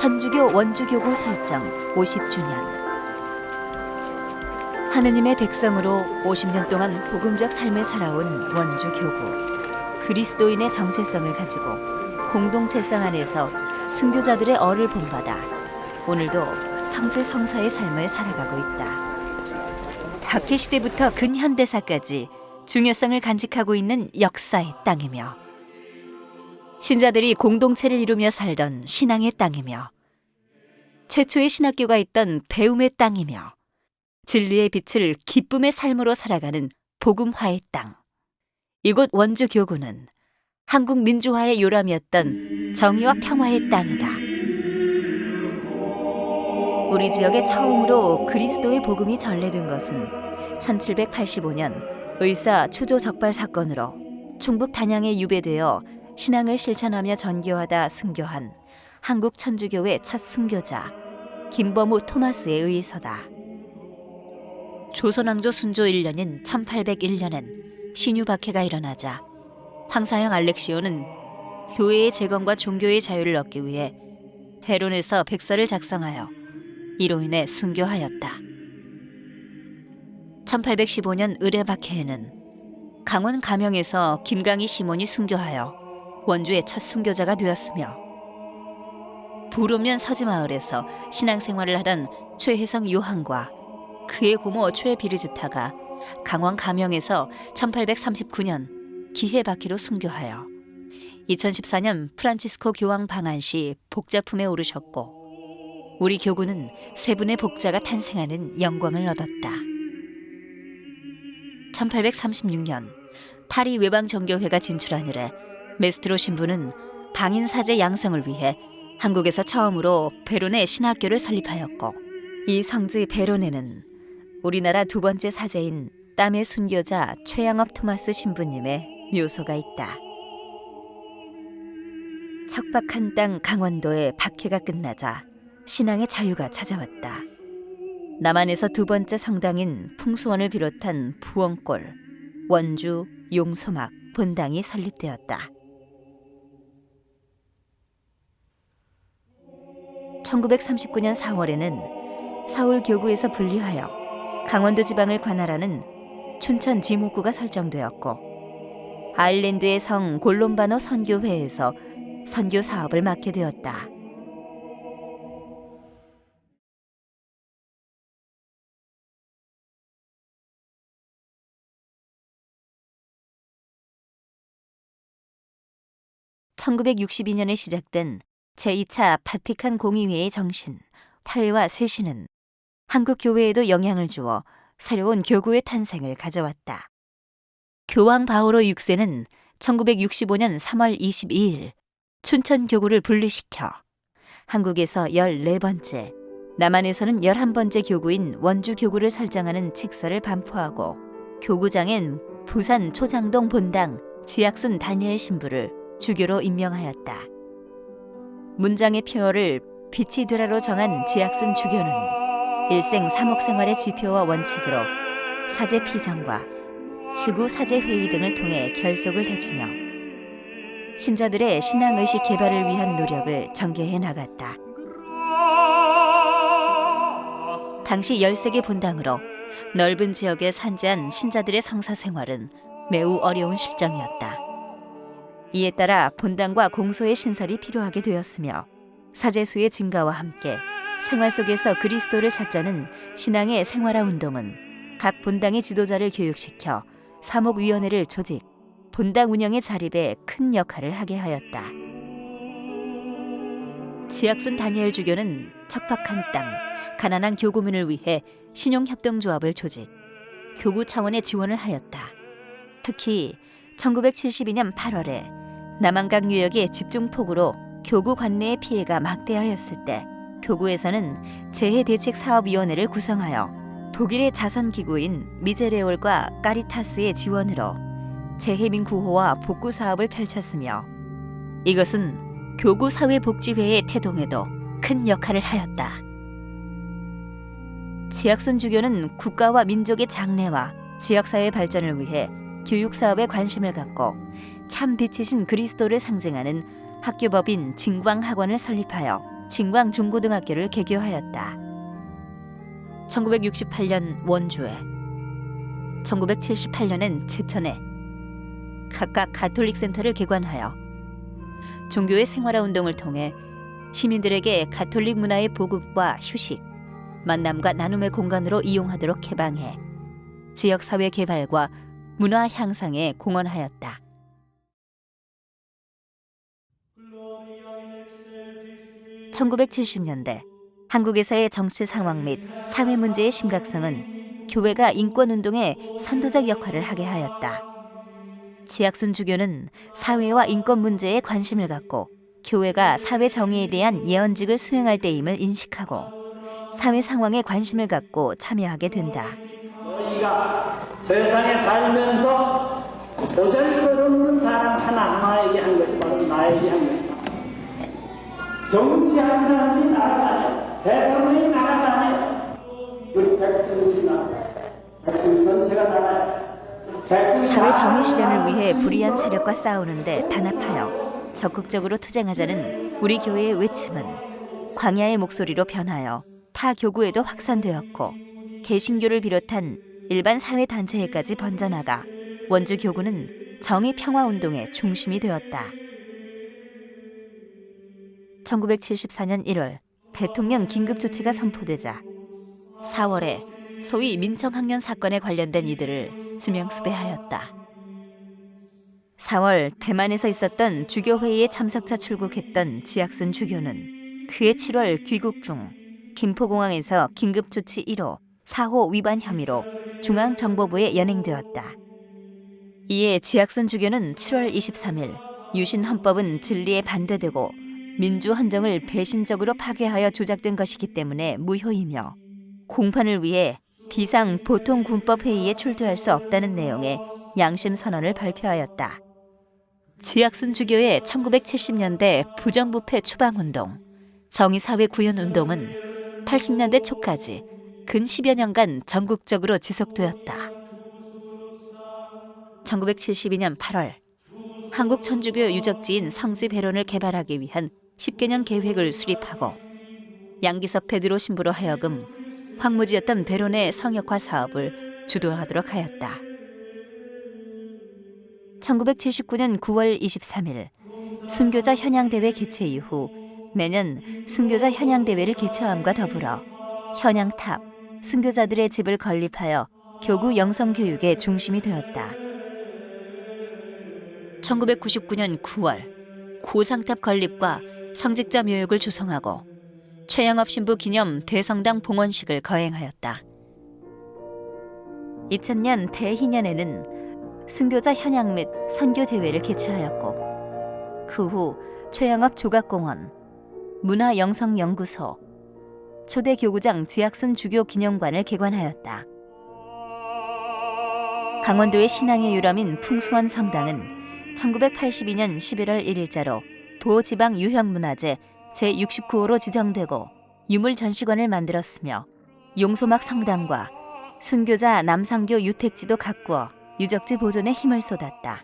천주교 원주교구 설정 50주년. 하느님의 백성으로 50년 동안 복음적 삶을 살아온 원주교구. 그리스도인의 정체성을 가지고 공동체성 안에서 순교자들의 얼을 본받아 오늘도 성지성사의 삶을 살아가고 있다. 박해시대부터 근현대사까지 중요성을 간직하고 있는 역사의 땅이며 신자들이 공동체를 이루며 살던 신앙의 땅이며 최초의 신학교가 있던 배움의 땅이며 진리의 빛을 기쁨의 삶으로 살아가는 복음화의 땅. 이곳 원주교구는 한국 민주화의 요람이었던 정의와 평화의 땅이다. 우리 지역에 처음으로 그리스도의 복음이 전래된 것은 1785년 의사 추조 적발 사건으로 충북 단양에 유배되어 신앙을 실천하며 전교하다 순교한 한국 천주교회 첫 순교자 김범우 토마스에 의해서다. 조선왕조 순조 1년인 1801년엔 신유박해가 일어나자 황사형 알렉시오는 교회의 재건과 종교의 자유를 얻기 위해 해론에서 백서를 작성하여 이로 인해 순교하였다. 1815년 을해박해에는 강원 가명에서 김강희 시몬이 순교하여 원주의 첫 순교자가 되었으며 부름면 서지마을에서 신앙생활을 하던 최혜성 요한과 그의 고모 최비르즈타가 강원 가명에서 1839년 기해바퀴로 순교하여 2014년 프란치스코 교황 방한 시 복자품에 오르셨고 우리 교구는 세 분의 복자가 탄생하는 영광을 얻었다. 1836년 파리 외방정교회가 진출한 이래 메스트로 신부는 방인 사제 양성을 위해 한국에서 처음으로 베론에 신학교를 설립하였고 이 성지 베론에는 우리나라 두 번째 사제인 땀의 순교자 최양업 토마스 신부님의 묘소가 있다. 척박한 땅 강원도의 박해가 끝나자 신앙의 자유가 찾아왔다. 남한에서 두 번째 성당인 풍수원을 비롯한 부원골, 원주, 용소막, 본당이 설립되었다. 1939년 4월에는 서울교구에서 분리하여 강원도 지방을 관할하는 춘천 지목구가 설정되었고 아일랜드의 성 골롬바노 선교회에서 선교 사업을 맡게 되었다. (1962년에) 시작된 제2차 바티칸 공의회의 정신, 화해와 쇄신은 한국 교회에도 영향을 주어 새로운 교구의 탄생을 가져왔다. 교황 바오로 6세는 1965년 3월 22일 춘천 교구를 분리시켜 한국에서 14번째, 남한에서는 11번째 교구인 원주 교구를 설정하는 칙서를 반포하고 교구장엔 부산 초장동 본당 지학순 다니엘 신부를 주교로 임명하였다. 문장의 표어를 빛이 되라로 정한 지학순 주교는 일생 사목 생활의 지표와 원칙으로 사제 피정과 지구 사제 회의 등을 통해 결속을 다지며 신자들의 신앙의식 개발을 위한 노력을 전개해 나갔다. 당시 13개 본당으로 넓은 지역에 산재한 신자들의 성사 생활은 매우 어려운 실정이었다. 이에 따라 본당과 공소의 신설이 필요하게 되었으며 사제수의 증가와 함께 생활 속에서 그리스도를 찾자는 신앙의 생활화 운동은 각 본당의 지도자를 교육시켜 사목위원회를 조직, 본당 운영의 자립에 큰 역할을 하게 하였다. 지학순 다니엘 주교는 척박한 땅, 가난한 교구민을 위해 신용협동조합을 조직, 교구 차원의 지원을 하였다. 특히 1972년 8월에 남한강 유역의 집중폭우로 교구 관내의 피해가 막대하였을 때 교구에서는 재해대책사업위원회를 구성하여 독일의 자선기구인 미제레올과 까리타스의 지원으로 재해민 구호와 복구 사업을 펼쳤으며 이것은 교구 사회복지회의 태동에도 큰 역할을 하였다. 지학순 주교는 국가와 민족의 장래와 지역사회 발전을 위해 교육사업에 관심을 갖고 참 빛이신 그리스도를 상징하는 학교법인 진광학원을 설립하여 진광중고등학교를 개교하였다. 1968년 원주에, 1978년엔 제천에 각각 가톨릭 센터를 개관하여 종교의 생활화운동을 통해 시민들에게 가톨릭 문화의 보급과 휴식, 만남과 나눔의 공간으로 이용하도록 개방해 지역사회 개발과 문화 향상에 공헌하였다. 1970년대 한국에서의 정치 상황 및 사회 문제의 심각성은 교회가 인권운동에 선도적 역할을 하게 하였다. 지학순 주교는 사회와 인권 문제에 관심을 갖고 교회가 사회 정의에 대한 예언직을 수행할 때임을 인식하고 사회 상황에 관심을 갖고 참여하게 된다. 너희가 세상에 살면서 보잘것없는 사람 하나하나에게 한 것이 바로 나에게 한 것이다. 정치하는 사람이 나라가 아니야. 대통령이 나라가 아니야. 우리 백성이 나라. 백성 전체가 나라야. 사회 정의 실현을 위해 불의한 세력과 싸우는데 단합하여 적극적으로 투쟁하자는 우리 교회의 외침은 광야의 목소리로 변하여 타 교구에도 확산되었고 개신교를 비롯한 일반 사회 단체에까지 번져나가 원주 교구는 정의 평화 운동의 중심이 되었다. 1974년 1월 대통령 긴급 조치가 선포되자 4월에 소위 민청학년 사건에 관련된 이들을 지명수배하였다. 4월 대만에서 있었던 주교회의에 참석차 출국했던 지학순 주교는 그해 7월 귀국 중 김포공항에서 긴급조치 1호 4호 위반 혐의로 중앙정보부에 연행되었다. 이에 지학순 주교는 7월 23일 유신 헌법은 진리에 반대되고 민주헌정을 배신적으로 파괴하여 조작된 것이기 때문에 무효이며 공판을 위해 비상 보통군법회의에 출두할 수 없다는 내용의 양심 선언을 발표하였다. 지학순 주교의 1970년대 부정부패 추방운동, 정의사회 구현운동은 80년대 초까지 근 10여 년간 전국적으로 지속되었다. 1972년 8월 한국 천주교 유적지인 성지 배론을 개발하기 위한 10개년 계획을 수립하고 양기섭 베드로 신부로 하여금 황무지였던 배론의 성역화 사업을 주도하도록 하였다. 1979년 9월 23일 순교자 현양대회 개최 이후 매년 순교자 현양대회를 개최함과 더불어 현양탑, 순교자들의 집을 건립하여 교구 영성교육의 중심이 되었다. 1999년 9월 고상탑 건립과 성직자 묘역을 조성하고 최영업 신부 기념 대성당 봉헌식을 거행하였다. 2000년 대희년에는 순교자 현양 및 선교 대회를 개최하였고 그 후 최영업 조각공원, 문화영성연구소, 초대 교구장 지학순 주교 기념관을 개관하였다. 강원도의 신앙의 유람인 풍수원 성당은 1982년 11월 1일자로 도지방 유형문화재 제69호로 지정되고 유물전시관을 만들었으며 용소막 성당과 순교자 남상교 유택지도 가꾸어 유적지 보존에 힘을 쏟았다.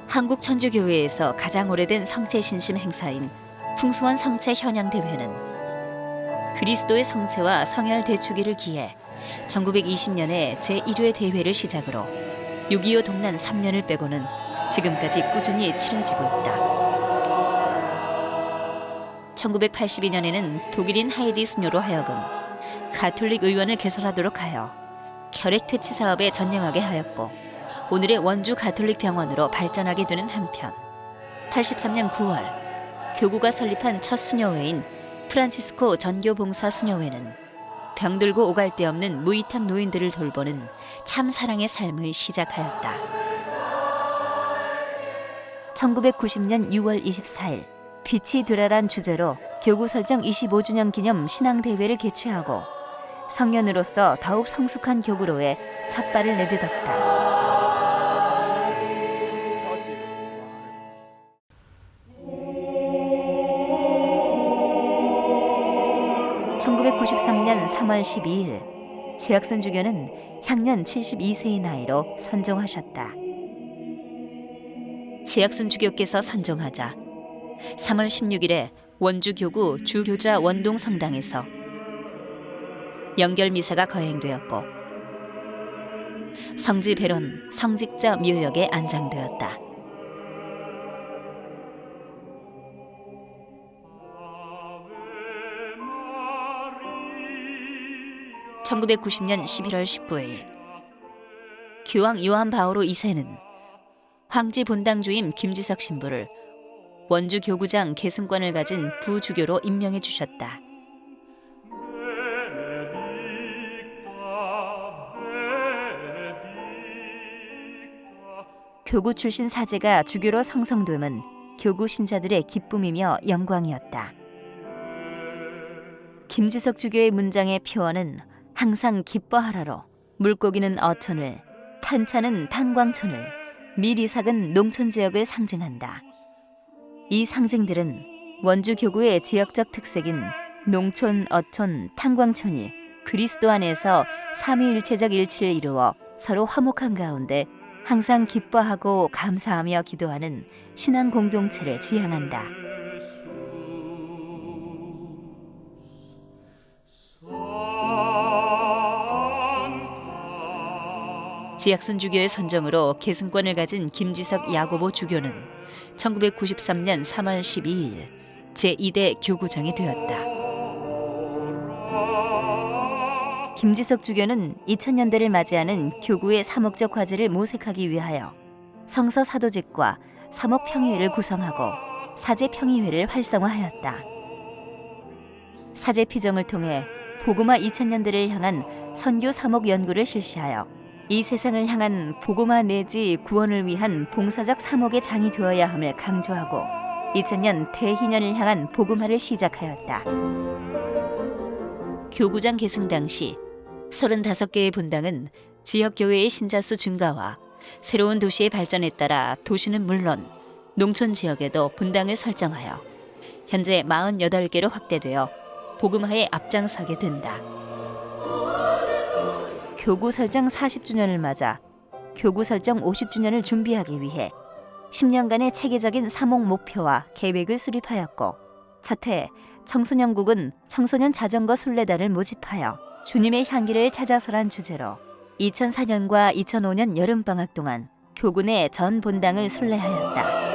한국천주교회에서 가장 오래된 성체 신심 행사인 풍수원 성체 현양대회는 그리스도의 성체와 성혈 대축일을 기해 1920년에 제1회 대회를 시작으로 6.25 동란 3년을 빼고는 지금까지 꾸준히 치러지고 있다. 1982년에는 독일인 하이디 수녀로 하여금 가톨릭 의원을 개설하도록 하여 혈액 퇴치 사업에 전념하게 하였고 오늘의 원주 가톨릭 병원으로 발전하게 되는 한편 83년 9월 교구가 설립한 첫 수녀회인 프란치스코 전교봉사 수녀회는 병들고 오갈 데 없는 무이탁 노인들을 돌보는 참 사랑의 삶을 시작하였다. 1990년 6월 24일 빛이 되라란 주제로 교구 설정 25주년 기념 신앙대회를 개최하고 성년으로서 더욱 성숙한 교구로에 첫 발을 내딛었다. 1993년 3월 12일 지학순 주교는 향년 72세의 나이로 선종하셨다. 지학순 주교께서 선종하자 3월 16일에 원주 교구 주교자 원동 성당에서 영결 미사가 거행되었고 성지 배론 성직자 묘역에 안장되었다. (1990년 11월 19일) 교황 요한 바오로 2세는 황지 본당주임 김지석 신부를 원주 교구장 계승권을 가진 부주교로 임명해 주셨다. 교구 출신 사제가 주교로 성성됨은 교구 신자들의 기쁨이며 영광이었다. 김지석 주교의 문장의 표어는 항상 기뻐하라로 물고기는 어촌을, 탄차는 탄광촌을, 미리삭은 농촌 지역을 상징한다. 이 상징들은 원주 교구의 지역적 특색인 농촌, 어촌, 탄광촌이 그리스도 안에서 삼위일체적 일치를 이루어 서로 화목한 가운데 항상 기뻐하고 감사하며 기도하는 신앙 공동체를 지향한다. 지학순 주교의 선정으로 계승권을 가진 김지석 야고보 주교는 1993년 3월 12일 제2대 교구장이 되었다. 김지석 주교는 2000년대를 맞이하는 교구의 사목적 과제를 모색하기 위하여 성서 사도직과 사목평의회를 구성하고 사제평의회를 활성화하였다. 사제피정을 통해 복음화 2000년대를 향한 선교 사목 연구를 실시하여 이 세상을 향한 복음화 내지 구원을 위한 봉사적 사목의 장이 되어야 함을 강조하고 2000년 대희년을 향한 복음화를 시작하였다. 교구장 계승 당시 35개의 본당은 지역교회의 신자수 증가와 새로운 도시의 발전에 따라 도시는 물론 농촌 지역에도 본당을 설정하여 현재 48개로 확대되어 복음화에 앞장서게 된다. 교구 설정 40주년을 맞아 교구 설정 50주년을 준비하기 위해 10년간의 체계적인 사목 목표와 계획을 수립하였고 첫해 청소년국은 청소년 자전거 순례단을 모집하여 주님의 향기를 찾아서란 주제로 2004년과 2005년 여름방학 동안 교구 내 전 본당을 순례하였다.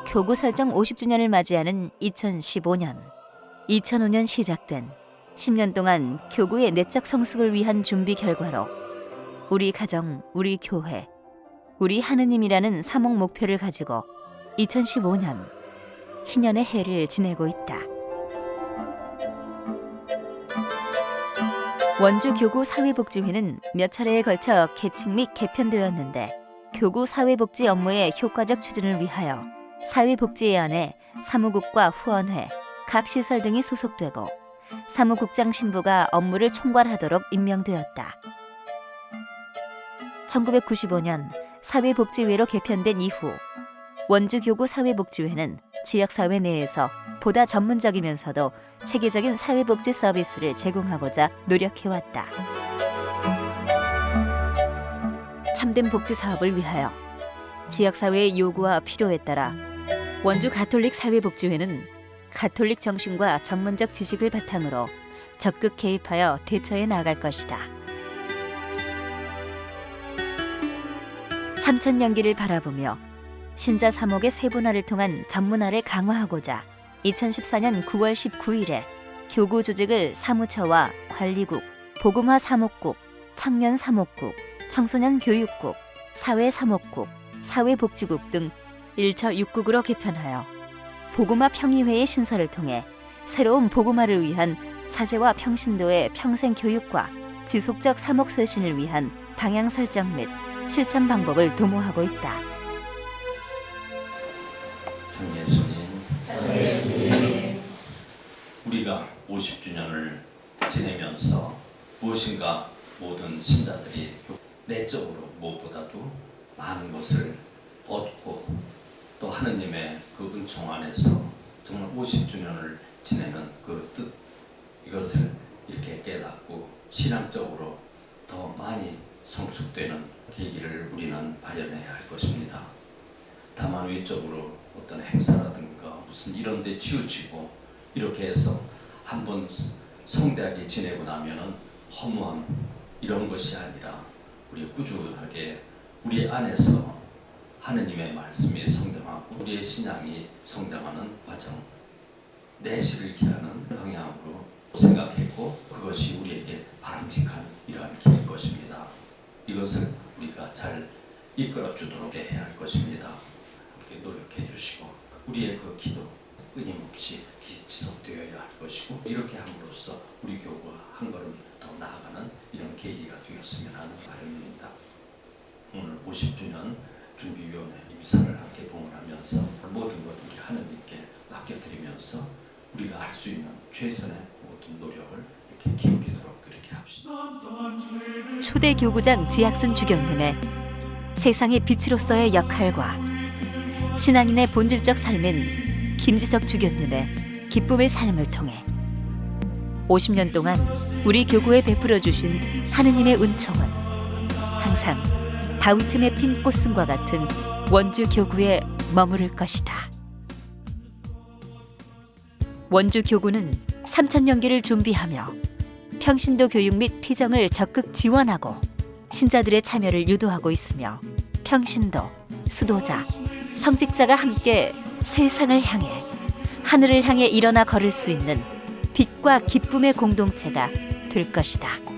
교구 설정 50주년을 맞이하는 2015년, 2005년 시작된 10년 동안 교구의 내적 성숙을 위한 준비 결과로 우리 가정, 우리 교회, 우리 하느님이라는 사목 목표를 가지고 2015년 희년의 해를 지내고 있다. 원주 교구 사회복지회는 몇 차례에 걸쳐 개칭 및 개편되었는데 교구 사회복지 업무의 효과적 추진을 위하여 사회복지회안에 사무국과 후원회, 각 시설 등이 소속되고 사무국장 신부가 업무를 총괄하도록 임명되었다. 1995년 사회복지회로 개편된 이후 원주교구 사회복지회는 지역사회 내에서 보다 전문적이면서도 체계적인 사회복지 서비스를 제공하고자 노력해왔다. 참된 복지 사업을 위하여 지역사회의 요구와 필요에 따라 원주 가톨릭 사회복지회는 가톨릭 정신과 전문적 지식을 바탕으로 적극 개입하여 대처해 나갈 것이다. 3000년기를 바라보며 신자 사목의 세분화를 통한 전문화를 강화하고자 2014년 9월 19일에 교구 조직을 사무처와 관리국, 복음화 사목국, 청년 사목국, 청소년 교육국, 사회 사목국, 사회복지국 등 1처 6국으로 개편하여 복음화 평의회의 신설을 통해 새로운 복음화를 위한 사제와 평신도의 평생 교육과 지속적 사목 쇄신을 위한 방향 설정 및 실천 방법을 도모하고 있다. 전 예수님, 우리가 50주년을 지내면서 무엇인가 모든 신자들이 내적으로 무엇보다도 많은 것을 얻고 또 하느님의 그 은총 안에서 정말 50주년을 지내는 그 뜻, 이것을 이렇게 깨닫고 신앙적으로 더 많이 성숙되는 계기를 우리는 마련해야 할 것입니다. 다만 외적으로 어떤 행사라든가 무슨 이런 데 치우치고 이렇게 해서 한번 성대하게 지내고 나면은 허무함 이런 것이 아니라 우리 꾸준하게 우리 안에서 하느님의 말씀이 성장하고 우리의 신앙이 성장하는 과정, 내실을 기하는 방향으로 생각했고 그것이 우리에게 바람직한 이러한 길일 것입니다. 이것을 우리가 잘 이끌어 주도록 해야 할 것입니다. 이렇게 노력해 주시고 우리의 그 기도 끊임없이 지속되어야 할 것이고 이렇게 함으로써 우리 교구가 한 걸음 더 나아가는 이런 계기가 되었으면 하는 바람입니다. 오늘 50주년 준비위원회 임사를 함께 봉헌하면서 모든 것 우리 하느님께 맡겨드리면서 우리가 할 수 있는 최선의 모든 노력을 이렇게 기울이도록 그렇게 합시다. 초대 교구장 지학순 주교님의 세상의 빛으로서의 역할과 신앙인의 본질적 삶인 김지석 주교님의 기쁨의 삶을 통해 50년 동안 우리 교구에 베풀어 주신 하느님의 은총은 항상 바위 틈에 핀 꽃순과 같은 원주 교구에 머무를 것이다. 원주 교구는 3000년기를 준비하며 평신도 교육 및 피정을 적극 지원하고 신자들의 참여를 유도하고 있으며 평신도, 수도자, 성직자가 함께 세상을 향해 하늘을 향해 일어나 걸을 수 있는 빛과 기쁨의 공동체가 될 것이다.